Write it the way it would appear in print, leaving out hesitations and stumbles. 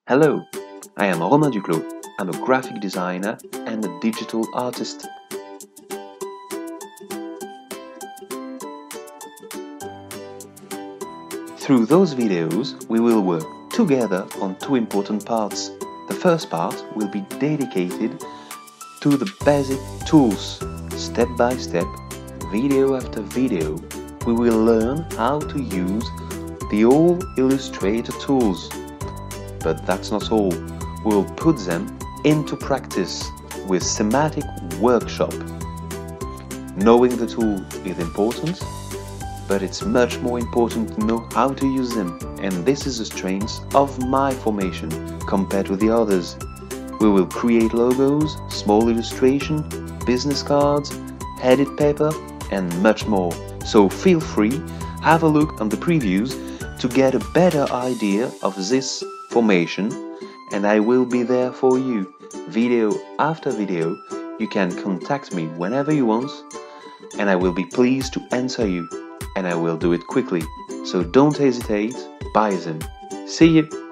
Hello, I am Romain Duclos. I'm a graphic designer and a digital artist. Through those videos, we will work together on two important parts. The first part will be dedicated to the basic tools. Step by step, video after video, we will learn how to use the old Illustrator tools. But that's not all. We'll put them into practice with thematic workshop. Knowing the tool is important, but it's much more important to know how to use them, and this is the strength of my formation compared to the others. We will create logos, small illustration, business cards, headed paper, and much more. So feel free, have a look on the previews to get a better idea of this formation, and I will be there for you, video after video. You can contact me whenever you want, and I will be pleased to answer you, and I will do it quickly. So don't hesitate, buy them. See you!